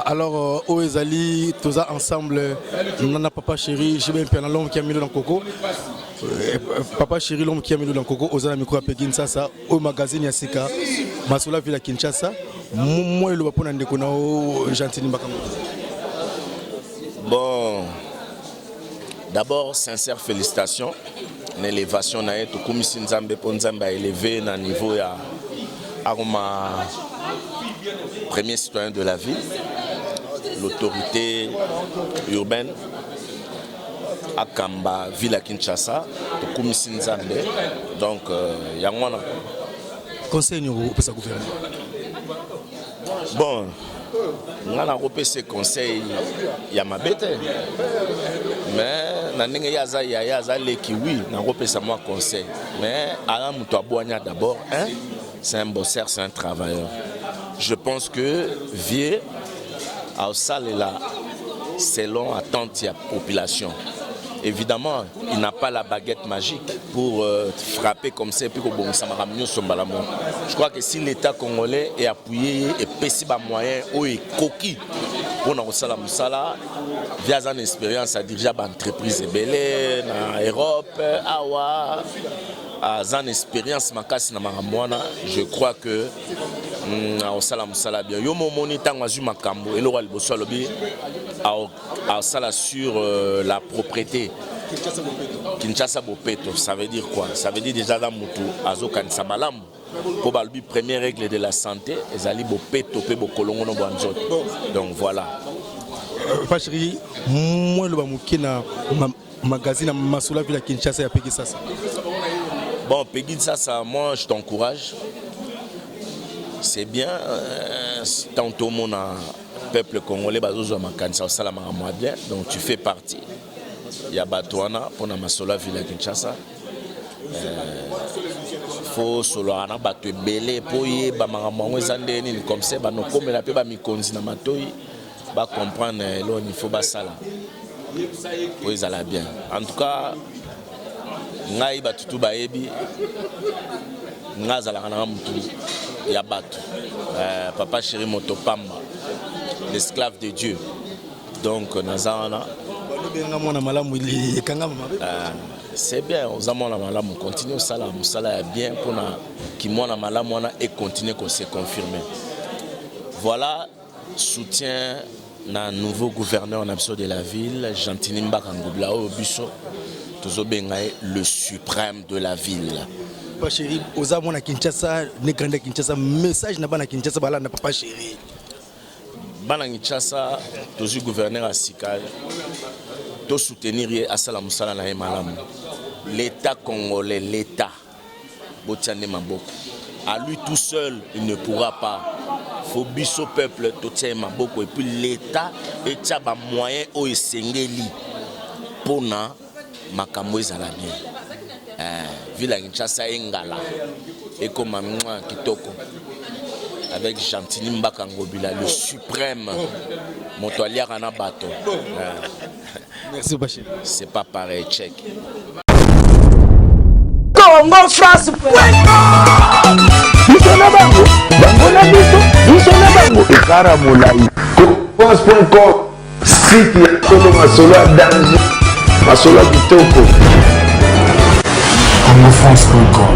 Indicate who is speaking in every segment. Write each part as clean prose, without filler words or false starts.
Speaker 1: Alors, au Ezali, tous ensemble, Nana Papa Chéri, j'ai bien un l'homme qui a mis dans le coco. Papa Chéri, l'homme qui a mis dans le coco, aux amis à Pékin, ça, au magazine Yassika, Masoula Villa Kinshasa, moi, le Wapon and Dekonao, Gentini Bakamou.
Speaker 2: Bon, d'abord, sincères félicitations. L'élévation n'a été comme si Nzambe Ponzamba élevé à niveau à ma premier citoyen de la ville, l'autorité urbaine à Kamba, ville à Kinshasa, comme si Nzambe. Donc, il y a un
Speaker 1: conseil pour sa gouvernement.
Speaker 2: Bon, on a repéré ces conseils, il y a ma bête. Mais il y a les qui oui, on a repéré ça moi conseil. Mais Alain Moutouabouania d'abord, hein, c'est un bosseur, c'est un travailleur. Je pense que Vieux, à salle là, selon attente de la population. Évidemment, il n'a pas la baguette magique pour frapper comme ça et puis bon, ça m'a ramené sur Mbalamo. Je crois que si l'État congolais est appuyé et pèse des moyens ou est coquille pour nous Moussala, via une expérience à diriger une entreprise belée en Europe, awa, une expérience makasi na maramwana, je crois que Moussala bien. Yo mo moni tango azu makambo et le roi liboso lobi à sala sur la propriété. Kinshasa Bopeto, ça veut dire quoi? Ça veut dire déjà dans Moutou, Azo Kanisa Malam. Pour la première règle de la santé, Ezali Bopeto, Pebo Kolongo no Banzot. Donc voilà.
Speaker 1: Pachiri, moi le Bamouki na magazine Masoula Villa Kinshasa et Peggy Sasa.
Speaker 2: Bon, Peggy Sasa, moi je t'encourage. C'est bien, tantôt mon peuple congolais, Bazozo Makanisa, Salama bien, donc tu fais partie. Il y a Batouana pour la Masola Villa Kinshasa. Faut solo ana battu belé pour y bamaramangwe zandeni comme ça ba no comme la pe ba mikonzi na matoi ba comprendre là il faut ba sala. Pour ils alla bien. En tout cas ngai batutu ba yebi ngazala kana mutu ya batu. Papa Chéri Motopamba, l'esclave de Dieu. Donc nazana c'est bien, aux amants la malam, on continue au salam, au salam est bien pour qui moi la malam et continuer qu'on s'est confirmé. Voilà, soutien d'un nouveau gouverneur en absolu de la ville, Gentini Mbakangoblao Bisso, le suprême de la ville.
Speaker 1: Papa Chéri, aux amants à Kinshasa, ne grande Kinshasa, message n'a pas à Kinshasa, bala n'a Papa Chéri.
Speaker 2: Bana Kinshasa, toujours gouverneur à Sikal, tout soutenir à Salam Moussala na Malam. L'État congolais, l'État, à lui tout seul, il ne pourra pas. Il faut biso peuple tout ça maboko et puis l'État et tchaba moyen au Sengeli pour na makambo ezala bien. Villa Kinshasa engala et comme moi kitoko avec Gentini Mbakangobila, le suprême Motoaliar Anabato.
Speaker 1: Merci Bachir.
Speaker 2: C'est pas pareil, check.
Speaker 3: Congo France. France.com, site ya Kolo Masola danger, Masola Kitoko. CongoFrance.com.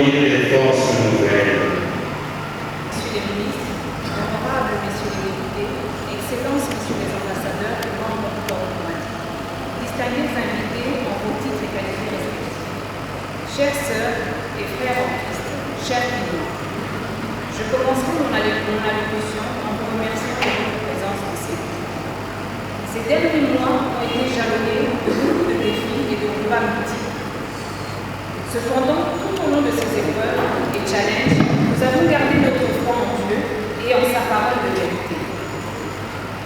Speaker 4: déployer des forces nouvelles.
Speaker 5: Messieurs les ministres, honorables messieurs les députés, excellences messieurs les ambassadeurs et membres du corps diplomatique, distingués invités en vos titres et qualités respectifs, chères sœurs et frères en Christ, chers clients, je commencerai mon allocution en vous remerciant de votre présence en ces lieux. Ces derniers mois ont été jalonnés de beaucoup de défis et de combats multiples. Cependant, tout au long de ces épreuves et challenges, nous avons gardé notre foi en Dieu et en sa parole de vérité.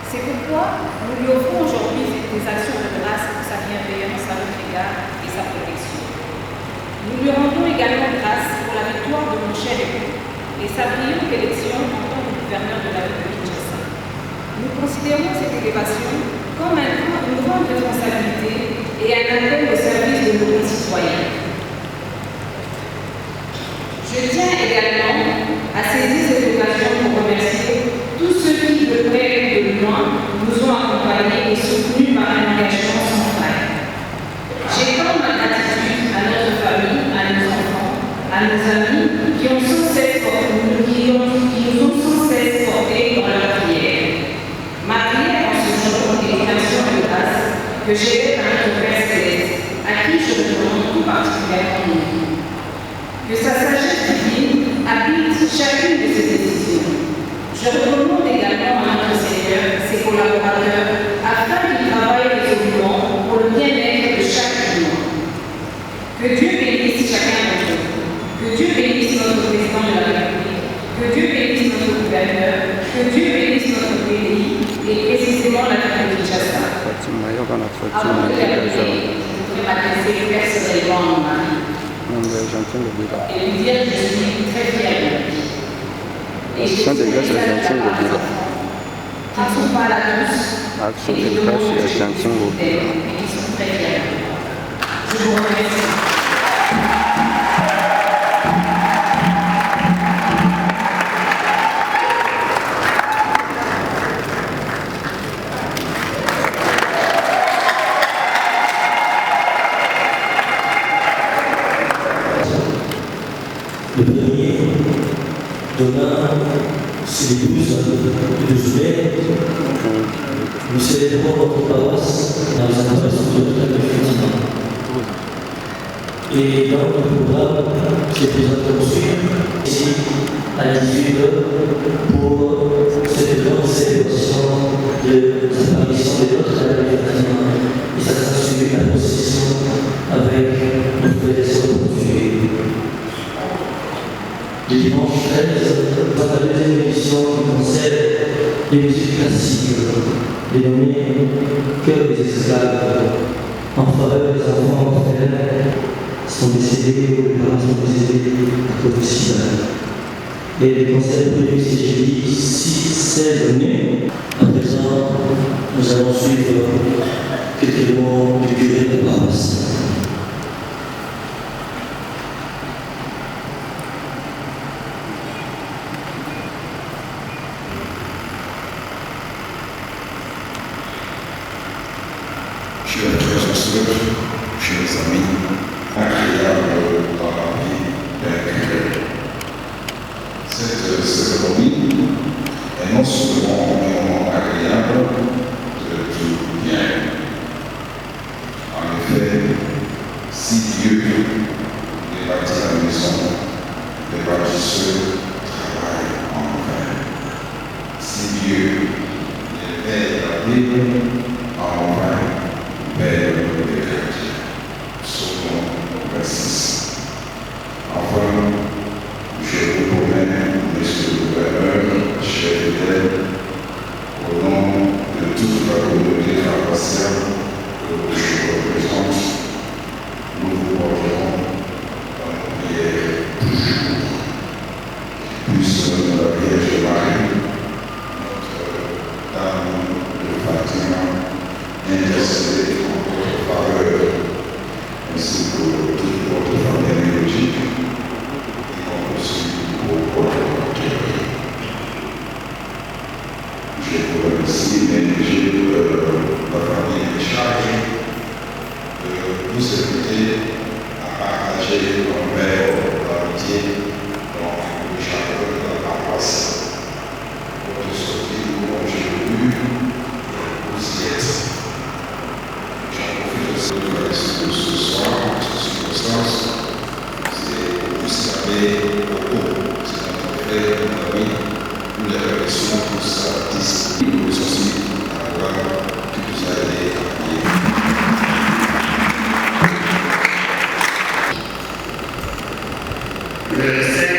Speaker 5: C'est pourquoi nous lui offrons aujourd'hui des actions de grâce pour sa bienveillance à notre égard et sa protection. Nous lui rendons également grâce pour la victoire de mon cher époux et sa brillante élection en tant que gouverneur de la ville de Kinshasa. Nous considérons cette élévation comme une grande responsabilité et un appel au service de nos concitoyens. Je tiens également à saisir cette occasion pour remercier tous ceux qui, de près et de loin, nous ont accompagnés et soutenus par un engagement sans faille. J'étends ma gratitude à notre famille, à nos enfants, à nos amis qui nous ont sans cesse portés dans leur prière. Ma prière en ce jour est une action de grâce que j'ai faite à notre Père Céleste, à qui je demande tout particulièrement mon vie. Que sa sagesse divine habite chacune de ses décisions. Je recommande également à notre Seigneur, ses collaborateurs, afin qu'ils travaillent résolument pour le bien-être de chaque client. Que Dieu bénisse chacun d'entre vous. Que Dieu bénisse notre président de la République. Que Dieu bénisse notre gouverneur. Que Dieu bénisse notre pays et précisément la ville de Kinshasa. Avant de terminer, je voudrais m'adresser personnellement à mon mari. Et lui dire que je suis très fière de lui. Et je suis très fière de ne sont pas là tous et qui demandent que je puisse vous aider et qui sont très fiers. Je vous remercie.
Speaker 6: Le premier, demain, c'est les 12 juillet. Nous célébrons notre paroisse dans les installations de notre Fatima. Et dans notre programme, c'est présenté ensuite, ici, à 18h, pour cette grande célébration de l'apparition de notre Fatima. Et ça sera suivi de la procession avec notre frère portugais. Le dimanche 13, dans la deuxième édition qui concerne les musiques classiques, dénommées Cœur des esclaves, en faveur des enfants orphelins sont décédés ou les parents sont décédés à cause du sida. Et les concerts prévus c'est jeudi 16 mai. À présent, nous allons suivre quelques mots du curé de paroisse.
Speaker 7: Chers frères et sœurs, chers amis, agréable dans la vie d'un curé. Cette cérémonie est non seulement un moment agréable de tout bien. En effet, si Dieu est bâti la maison, les bâtisseurs travaillent en vain. Si Dieu est la Bible, en vain. Père des chrétiens, Psaume 26. Enfin, je vous promets, monsieur le gouverneur, chef fidèle, au nom de toute la communauté paroissiale que je représente, nous vous porterons dans nos prières toujours. Puisse la Vierge Marie, notre Dame de Fatima, intercéder en votre faveur, ainsi que toute votre famille biologique, et aussi pour votre intérêt. Je vous remercie, mais la famille est chargée de vous inviter à partager en paix l'amitié
Speaker 8: Merci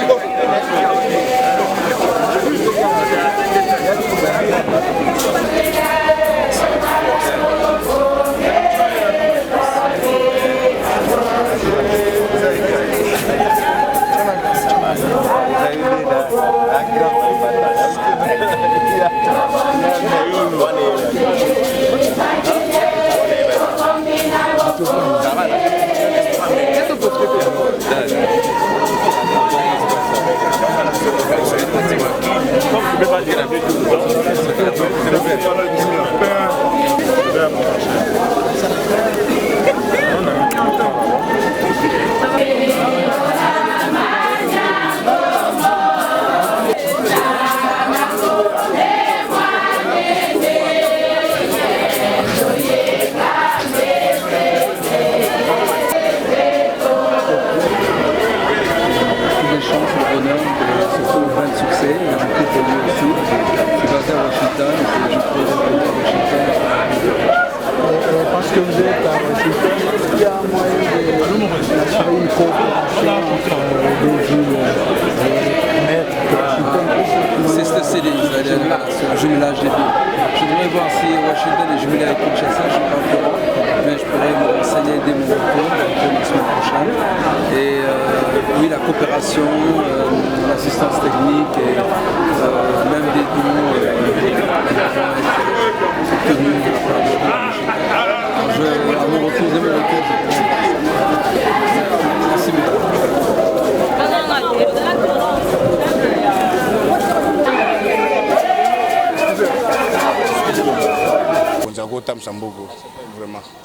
Speaker 8: beaucoup.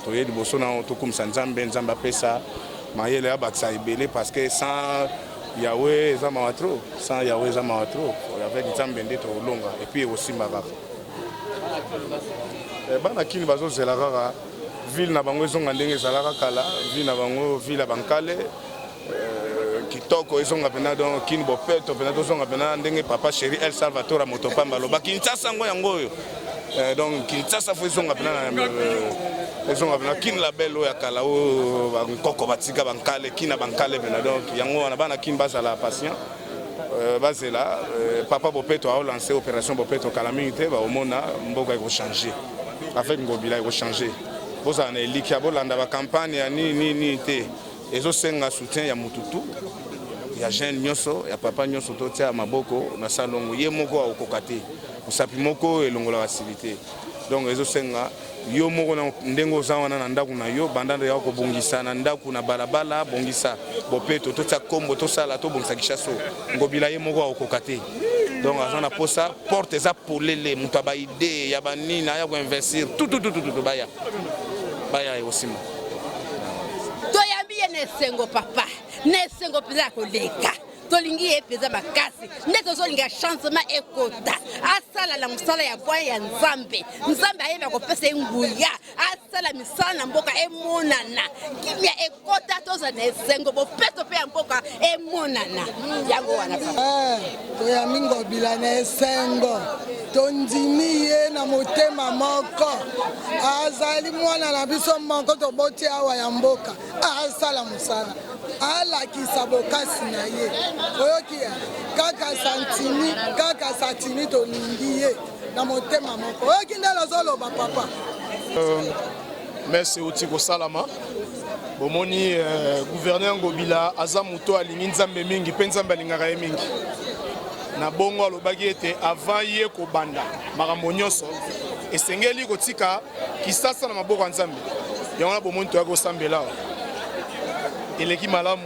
Speaker 8: toye liboso na tokumisa nzambe nzambe apesa mayele ya bakisa ebele parce que sans Yahweh eza mawa trop, sans Yahweh eza mawa trop, avec nzambe nde tolonga et puis osimba kaka bana kini bazozela kaka ville na bango ezonga ndenge ezalaka kala ville na bango ville ya bankale kitoko ezonga pena donc kini bopeto pena tozonga pena ndenge papa chéri El Salvatore Motopamba loba Kinshasa ngo yango oyo donc Kinshasa fo ezonga pena ezonga pena kini label oyo ya kala oyo bankoko batika bankale kina bankale pena donc yango wana bana kini bazala patient bazela papa bopeto a lancé opération bopeto kala mingi te baomona mboka eko changer avec ngobila eko changer bozala na eliki ya bolanda bacampagne ya nini te ezosenga soutien ya mututu ya jeune nyonso ya papa nyonso totia maboko na salongo ye moko akokoka te mosapi moko elongola basilite donc ezosenga yo moko na ndenge oza wana na ndako na yo bandanda ya kobongisa na ndako na balabala bongisa bopeto totia kombo tosala tobongisa kishaso ngobila ye moko akokoka te donc aza na posa porte eza polele moto aba idée ya banina ya koinvestir tout baya ekosima
Speaker 9: toyambi ye nesengo papa nesengo mpenza koleka tolingi ye mpenza makasi nde tozolinga changement ekota asala na mosala ya bwa ya nzambe ayeba kopesa ye nguya asala misala na mboka emonana kimia ekota toza na esengo bopeto mpe ya mboka emonana yango wana
Speaker 10: toyambi ngobila na esengo tondimi ye na motema moko azali mwana na biso moko toboti awa ya mboka asala mosala alakisa bokasi na ye oyokia kaka santimi tolingi ye na motema moko oyoki nde lozoloba papa
Speaker 11: merci uti kosalama bomoni gouverneur Ngobila aza moto alingi nzambe mingi mpe nzambe alingaka ye mingi na bongo alobaki ete avant ye kobanda makambo nyonso esengeli kotika kisasa na maboko ya nzambe yango na bomoni toyaki kosambela awa eleki malamu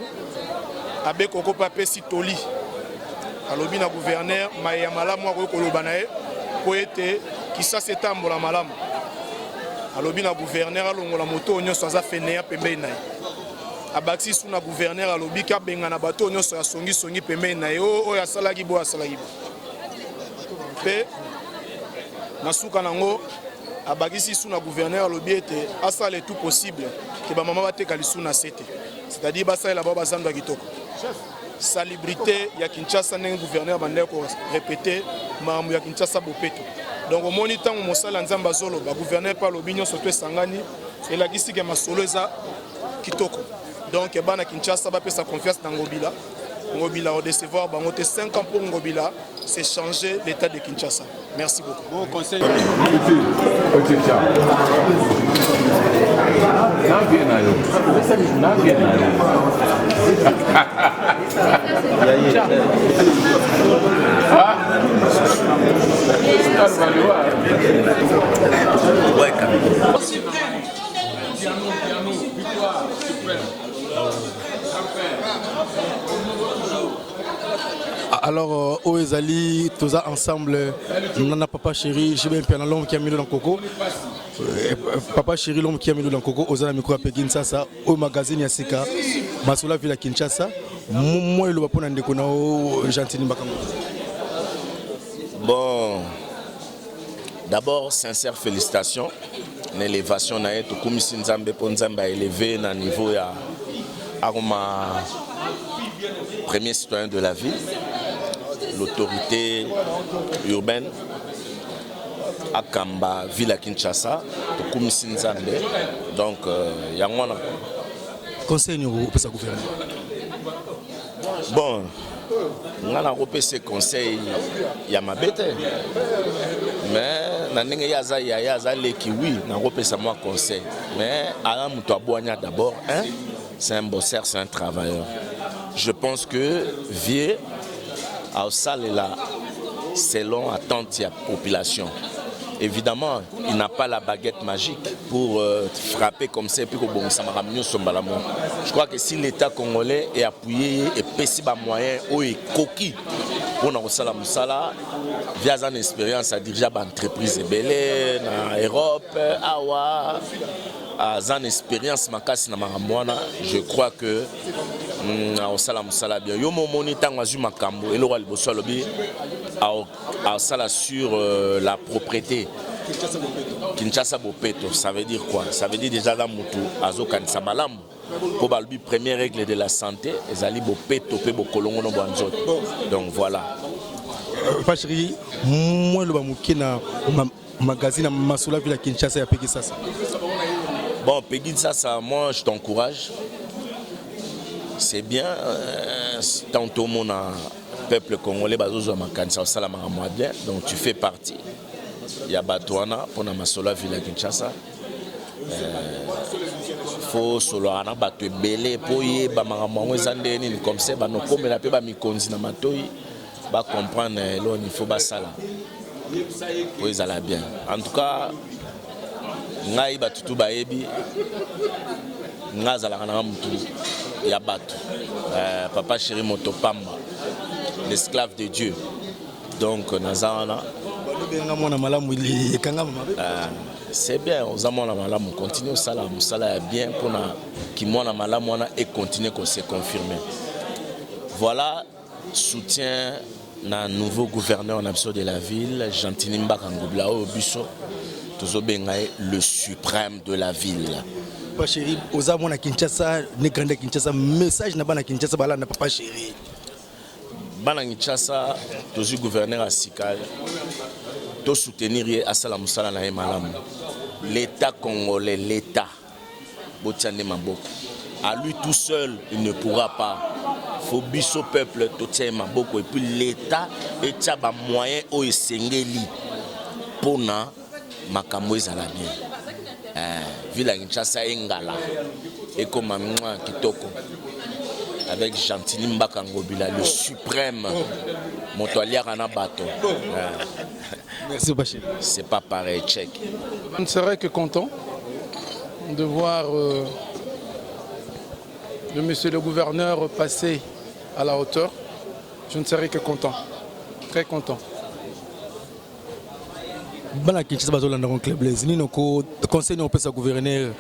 Speaker 11: abe koko mpe apesi toli alobi na gouverneur maye ya malamu akoki koloba na ye mpo ete kisasa etambola malamu alobi na gouverneur alongola moto oyo nyonso aza feneya pembeni na ye abakisi su na gouverneur alobi kabenga na bato oyo nyonso asongisongi pembeni na ye oyo asalaki bo mpe na suka nango abakisi su na gouverneur alobi ete asala tout possible ke bamama bateka lisu na se te c'est-à-dire basalela bao bazando ya kitoko salubrité ya Kinshasa ndenge gouverneur bandeki korepete makambo ya Kinshasa bopeto donc omoni ntango mosala nzambe azoloba gouverneur mpe alobi nyonso to esangani elakisi ke masolo eza kitoko donc bana Kinshasa bapesa confiance na Ngobila odecevoir bango te 5 ans pour Ngobila c'est changer l'état de Kinshasa. Merci beaucoup. Bon conseil.
Speaker 1: Alors, Oezali, tous ensemble, Nana Papa Chéri, j'ai bien un l'homme qui a mis dans le coco. Papa Chéri, l'homme qui a mis dans le coco, Ozala Mikro à Pékin, ça, au magazine Yasika, Masola Villa Kinshasa, moi, le Wapon and Dekonao, Gentini Bakambo.
Speaker 2: Bon, d'abord, sincères félicitations. L'élévation n'a été comme si Nzambe Ponzamba élevé à niveau à premier citoyen de la ville. L'autorité urbaine à Kamba, ville à Kinshasa, comme Nzambe. Donc, il y a un
Speaker 1: conseil pour sa gouvernement.
Speaker 2: Bon, on a repéré ces conseils, il y a ma bête. Mais il y a les kiwis, on a repéré ça moi conseil. Mais Alain Moutouabouania d'abord, c'est un bosseur, c'est un travailleur. Je pense que Vieux a salé là selon attente de la population. Évidemment, il n'a pas la baguette magique pour frapper comme ça et puis je crois que si l'État congolais est appuyé et pèse des moyens ou est coquille pour nous sala via une expérience à diriger une entreprise belée en Europe, awa aza une expérience makasi na makambo, je crois que osala musala bien. Yo momoni tango azu makambo eloko liboso alobi asala sur la propriété. Kinshasa Bopeto, ça veut dire quoi? Ça veut dire déjà dans Moutou, Azo Kanisa Malam. Pour la première règle de la santé, ezali Bopeto pe Bokolongo no Banzot. Donc voilà.
Speaker 1: Papa Chéri, moi le bamouki na magazine Massoula Villa Kinshasa ya Peggy Sasa.
Speaker 2: Bon, Peggy Sasa, moi je t'encourage. C'est bien, tantôt mon peuple congolais bazozo makanisa osala makamwa bien, donc tu fais partie. Il y a Batouana pour la Massoula Villa Kinshasa. Faut solo ana batu belé pour y ba makamwa zandeni comme ça ba no comme la pe ba mikonzi na matoi ba comprendre là il faut ba sala. Pour ils alla bien. En tout cas ngai batutu ba yebi ngazala kana mutu ya batu. Papa Chéri Motopamba, l'esclave de Dieu. Donc nazana c'est bien, aux amants la malam, continue au salam, est bien pour qui moi la malam et continue qu'on s'est confirmé. Voilà, soutien d'un nouveau gouverneur en absolu de la ville, Gentini Mbakangobla Obiso, le suprême de la ville.
Speaker 1: Papa Chéri, aux amants à Kinshasa, ne grande Kinshasa, message n'a pas à Kinshasa, bala na Papa Chéri.
Speaker 2: Bana Kinshasa, toujours gouverneur à Sikal, tout soutenir à Salam Sala na Malam. L'État congolais, l'État, Botiane Maboko. À lui tout seul, il ne pourra pas. Il faut biso peuple tout ça Maboko et puis l'État et tchaba moyen au Sengeli pour na makambo ezala bien. Villa Kinshasa Engala et comme moi kitoko. Avec Gentini Mbakangobila, le suprême Motoaliar Anabato.
Speaker 1: Merci Bachir.
Speaker 2: C'est pas pareil, tchèque.
Speaker 11: On ne serait que content de voir le monsieur le gouverneur passer à la hauteur. Je ne serais que content, très content.
Speaker 1: Bana Kinshasa bazolanda kon club les ni noko conseil on peut sa gouverneur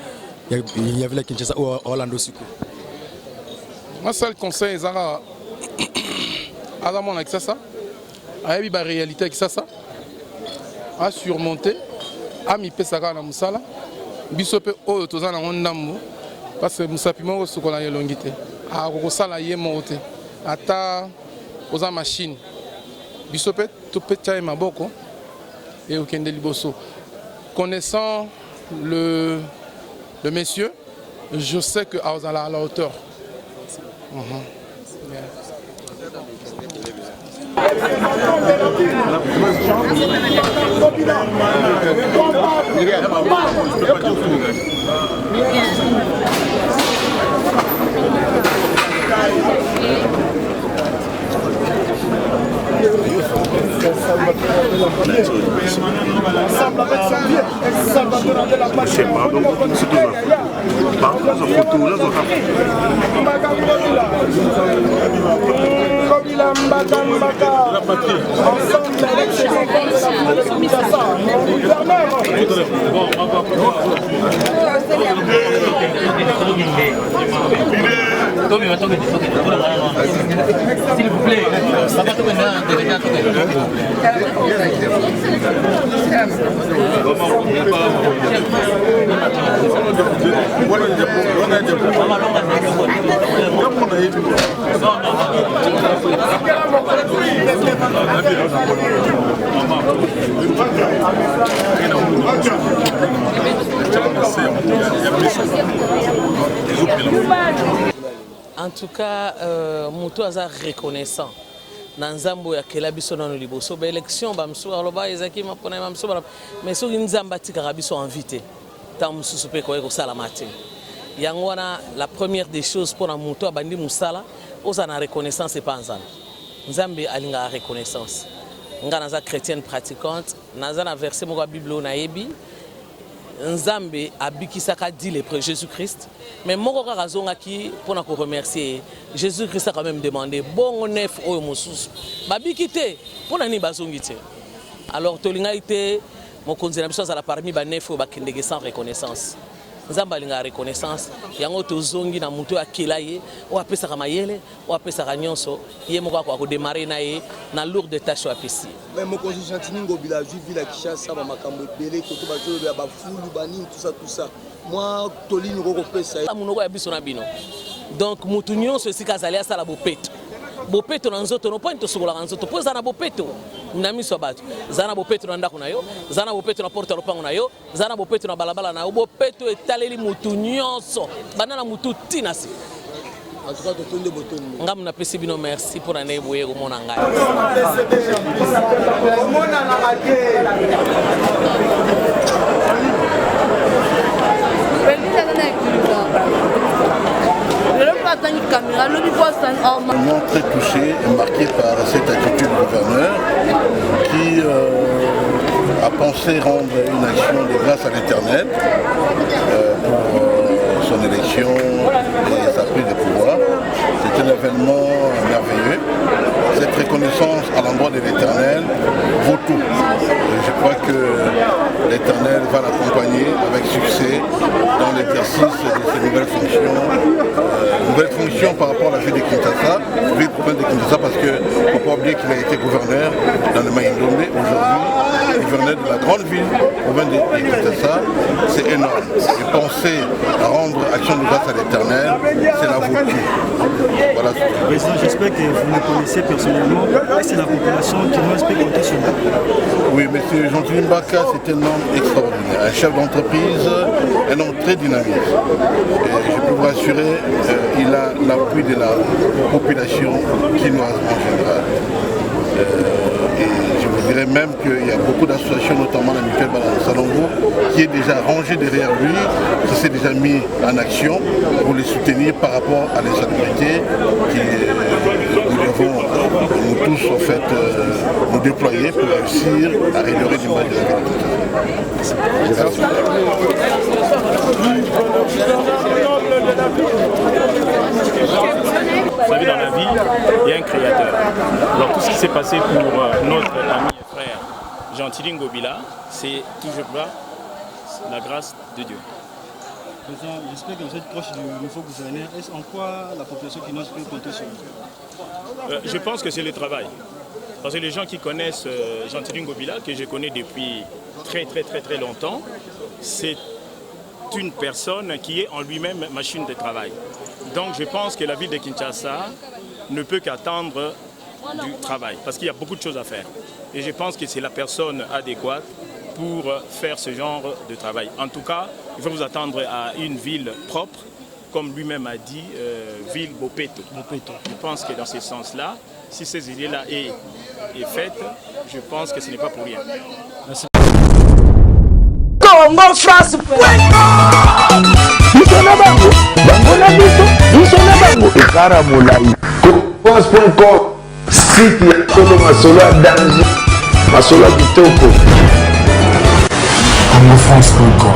Speaker 1: il y avait la Kinshasa ou Orlando Siko.
Speaker 11: Moi seul conseil ezara ala mon avec ça ayebi ba réalité avec ça à surmonter a mi pesaka na musala biso pe oyo tozana ngondambo parce que musapimo ko sukola yelongite a ko sala ye mote ata oza machine biso pe to pe tchaye maboko et au kende liboso. Connaissant le monsieur, je sais que à la hauteur.
Speaker 12: S'il vous plaît,
Speaker 13: en tout cas, Moutou a reconnaissant. Nanzambo ya kela biso na liboso ba élection ba mso aloba ezaki mapona ba mso mais so nzamba tika biso invité tam mususu pe ko sala matin yango wana la première des choses pour na Moutou abandi musala oza na reconnaissance pas nzana nzambe alinga reconnaissance ngana za chrétienne pratiquante naza na verset mo ka bible na yebi nzambe abikisaka dit le prêtre Jésus-Christ mais moko ka razonga ki pour na ko remercier Jésus-Christ a quand même demandé bon neuf oyo mosusu babikité pour na ni bazongité alors tolinga ité mokonzi na biso za la parmi ba neuf oyo bakendeke sans reconnaissance nzambe alinga reconnaissance yango tozongi na mutu akela ye o apesaka mayele o apesaka nyonso ye moko ako démarrer na ye na lourde tâche apesi
Speaker 12: mais mokonzi Gentili Ngobila ville à Kinshasa ba makambo belé koto ba zo ba fulu bani tout ça moi tolini ko pesa
Speaker 13: la munoko ya biso na bino donc mutu nyonso esika azali asala bopeto bopeto na nzoto no point to sokola nzoto po zana bopeto na miso bato zana bopeto na ndako na yo zana bopeto na porte lopango na yo zana bopeto na balabala na yo bopeto etaleli mutu nyonso bana na mutu tinasi
Speaker 12: en tout cas totonde botondo
Speaker 13: ngam na pesi bino merci pour ane boye ko mona ngai
Speaker 12: mona na mate
Speaker 14: Vraiment très touché et marqué par cette attitude du gouverneur qui a pensé rendre une action de grâce à l'Éternel pour son élection et sa prise de pouvoir. C'est un événement merveilleux. Cette reconnaissance à l'endroit de l'Éternel vaut tout. Et je crois que l'Éternel va l'accompagner avec succès dans l'exercice de ses nouvelles fonctions par rapport à la ville de Kinshasa, ville province de Kinshasa, parce qu'il ne faut pas oublier qu'il a été gouverneur dans le Maïndomé. Aujourd'hui, gouverneur de la grande ville, province de Kinshasa, c'est énorme. Et penser à rendre action de grâce à l'Éternel, c'est la voûte. Voilà.
Speaker 15: Président, j'espère que vous me connaissez personnellement et c'est la population qui nous respecte compter sur vous.
Speaker 14: Oui, M. Gentili Mbaka, c'est un homme extraordinaire, un chef d'entreprise, un homme très dynamique. Et je peux vous rassurer, il a l'appui de la population quinoise en général. Et je vous dirais même qu'il y a beaucoup d'associations, notamment la Mutuelle Balance Salongo, qui est déjà rangée derrière lui, qui s'est déjà mis en action pour les soutenir par rapport à l'insalubrité que nous devons, nous tous, en fait, nous déployer pour réussir à améliorer l'image de la ville.
Speaker 16: Vous savez, dans la vie, il y a un créateur. Alors tout ce qui s'est passé pour notre ami et frère Gentili Ngobila, c'est toujours là la grâce de Dieu.
Speaker 15: Président, j'espère que vous êtes proche du nouveau gouverneur. Est-ce en quoi la population quinoise peut compter sur vous?
Speaker 16: Je pense que c'est le travail. Parce que les gens qui connaissent Gentili Ngobila, que je connais depuis très longtemps, c'est une personne qui est en lui-même machine de travail. Donc je pense que la ville de Kinshasa ne peut qu'attendre du travail, parce qu'il y a beaucoup de choses à faire. Et je pense que c'est la personne adéquate pour faire ce genre de travail. En tout cas, il faut vous attendre à une ville propre, comme lui-même a dit, ville Bopeto. Je pense que dans ce sens-là, si ces idées-là est faite, je pense que ce n'est pas pour rien. Merci.
Speaker 3: Congo France France.com site ya Solo Masolo ya danger Masolo kitoko. Congo France.com